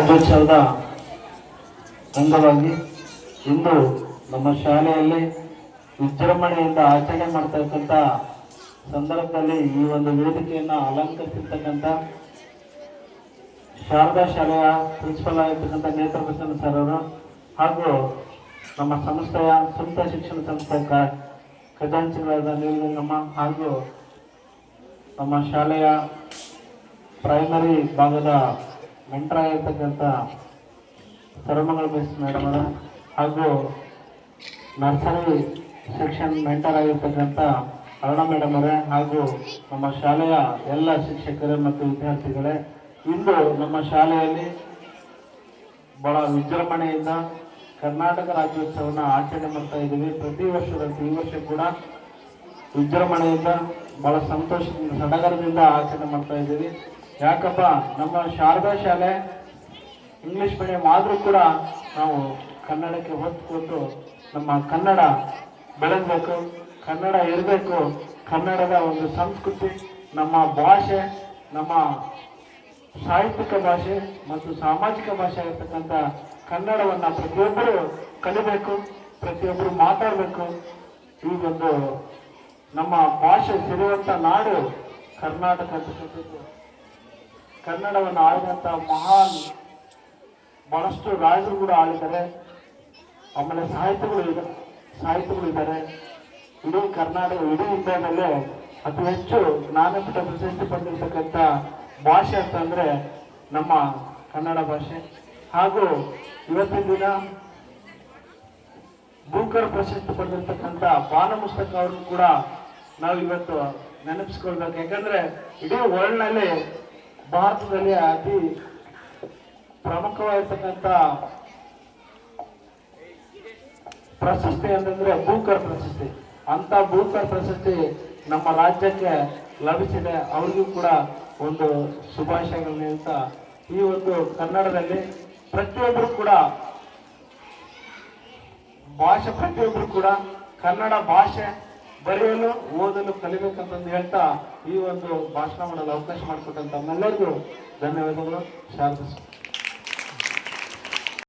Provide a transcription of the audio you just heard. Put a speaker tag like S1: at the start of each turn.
S1: ರಾಜ್ಯೋತ್ಸವದ ಅಂಗವಾಗಿ ಇಂದು ನಮ್ಮ ಶಾಲೆಯಲ್ಲಿ ವಿಜೃಂಭಣೆಯಿಂದ ಆಚರಣೆ ಮಾಡ್ತಕ್ಕಂಥ ಸಂದರ್ಭದಲ್ಲಿ ಈ ಒಂದು ವೇದಿಕೆಯನ್ನು ಅಲಂಕರಿಸಿರ್ತಕ್ಕಂಥ ಶಾರದಾ ಶಾಲೆಯ ಪ್ರಿನ್ಸಿಪಲ್ ಆಗಿರ್ತಕ್ಕಂಥ ನೇತ್ರಪ್ರಸನ್ನ ಸರ್ ಅವರು ಹಾಗೂ ನಮ್ಮ ಸಂಸ್ಥೆಯ ಸ್ವಂತ ಶಿಕ್ಷಣ ಸಂಸ್ಥೆ ಖಜಾಂಚಿಗಳಾದ ನೀಲಗಂಗಮ್ಮ ಹಾಗೂ ನಮ್ಮ ಶಾಲೆಯ ಪ್ರೈಮರಿ ಭಾಗದ ಮೆಂಟರ್ ಆಗಿರ್ತಕ್ಕಂಥ ಸರ್ವಮಂಗಳ ಮಿಸ್ ಮೇಡಮ್ ಅವರ ಹಾಗೂ ನರ್ಸರಿ ಸೆಕ್ಷನ್ ಮೆಂಟರ್ ಆಗಿರ್ತಕ್ಕಂಥ ಅರುಣ ಮೇಡಮ್ ಅವರೇ ಹಾಗೂ ನಮ್ಮ ಶಾಲೆಯ ಎಲ್ಲ ಶಿಕ್ಷಕರೇ ಮತ್ತು ವಿದ್ಯಾರ್ಥಿಗಳೇ, ಇಂದು ನಮ್ಮ ಶಾಲೆಯಲ್ಲಿ ಬಹಳ ವಿಜೃಂಭಣೆಯಿಂದ ಕರ್ನಾಟಕ ರಾಜ್ಯೋತ್ಸವನ ಆಚರಣೆ ಮಾಡ್ತಾ ಇದ್ದೀವಿ. ಪ್ರತಿ ವರ್ಷದಂತೆ ಈ ವರ್ಷ ಕೂಡ ವಿಜೃಂಭಣೆಯಿಂದ ಬಹಳ ಸಂತೋಷದಿಂದ ಸಡಗರದಿಂದ ಆಚರಣೆ ಮಾಡ್ತಾ ಇದ್ದೀವಿ. ಯಾಕಪ್ಪ, ನಮ್ಮ ಶಾರದಾ ಶಾಲೆ ಇಂಗ್ಲಿಷ್ ಮೀಡಿಯಂ ಆದರೂ ಕೂಡ ನಾವು ಕನ್ನಡಕ್ಕೆ ಒತ್ತು ಕೊಟ್ಟು ನಮ್ಮ ಕನ್ನಡ ಬೆಳೆಸಬೇಕು, ಕನ್ನಡ ಇರಬೇಕು. ಕನ್ನಡದ ಒಂದು ಸಂಸ್ಕೃತಿ, ನಮ್ಮ ಭಾಷೆ, ನಮ್ಮ ಸಾಹಿತ್ಯಿಕ ಭಾಷೆ ಮತ್ತು ಸಾಮಾಜಿಕ ಭಾಷೆ ಆಗಿರ್ತಕ್ಕಂಥ ಕನ್ನಡವನ್ನು ಪ್ರತಿಯೊಬ್ಬರು ಕಲಿಬೇಕು, ಪ್ರತಿಯೊಬ್ಬರು ಮಾತಾಡಬೇಕು. ಈ ಒಂದು ನಮ್ಮ ಭಾಷೆ ಸಿರುವಂಥ ನಾಡು ಕರ್ನಾಟಕ ಅಂತಕ್ಕಂಥದ್ದು. ಕನ್ನಡವನ್ನು ಆಳಿದಂಥ ಮಹಾನ್ ಬಹಳಷ್ಟು ರಾಜರು ಕೂಡ ಆಳಿದ್ದಾರೆ. ಆಮೇಲೆ ಸಾಹಿತಿಗಳು ಇದ್ದಾರೆ. ಇಡೀ ಕರ್ನಾಟಕ, ಇಡೀ ಇಂಡಿಯಾದಲ್ಲೇ ಅತಿ ಹೆಚ್ಚು ಜ್ಞಾನಪೀಠ ಪ್ರಶಸ್ತಿ ಪಡೆದಿರ್ತಕ್ಕಂಥ ಭಾಷೆ ಅಂತಂದರೆ ನಮ್ಮ ಕನ್ನಡ ಭಾಷೆ. ಹಾಗೂ ಇವತ್ತಿನ ದಿನ ಬೂಕರ್ ಪ್ರಶಸ್ತಿ ಪಡೆದಿರ್ತಕ್ಕಂಥ ಬಾನಮುಸ್ತಕ ಅವ್ರನ್ನು ಕೂಡ ನಾವು ಇವತ್ತು ನೆನಪಿಸ್ಕೊಳ್ಬೇಕು. ಯಾಕಂದ್ರೆ ಇಡೀ ವರ್ಲ್ಡ್ನಲ್ಲಿ ಭಾರತದಲ್ಲಿ ಅತಿ ಪ್ರಮುಖವಾಗಿರ್ತಕ್ಕಂಥ ಪ್ರಶಸ್ತಿ ಅಂತಂದ್ರೆ ಬೂಕರ್ ಪ್ರಶಸ್ತಿ. ಅಂತ ಬೂಕರ್ ಪ್ರಶಸ್ತಿ ನಮ್ಮ ರಾಜ್ಯಕ್ಕೆ ಲಭಿಸಿದೆ. ಅವ್ರಿಗೂ ಕೂಡ ಒಂದು ಶುಭಾಶಯಗಳನ್ನ ಹೇಳ್ತಾ, ಈ ಒಂದು ಕನ್ನಡದಲ್ಲಿ ಪ್ರತಿಯೊಬ್ಬರು ಕೂಡ ಕನ್ನಡ ಭಾಷೆ ಬರೆಯಲು ಓದಲು ಕಲಿಬೇಕಂತಂದು ಹೇಳ್ತಾ ಈ ಒಂದು ಭಾಷಣ ಮಾಡಲು ಅವಕಾಶ ಮಾಡಿಕೊಟ್ಟಂತ ನಮ್ಮೆಲ್ಲರಿಗೂ ಧನ್ಯವಾದಗಳು. ಶಾರದಾ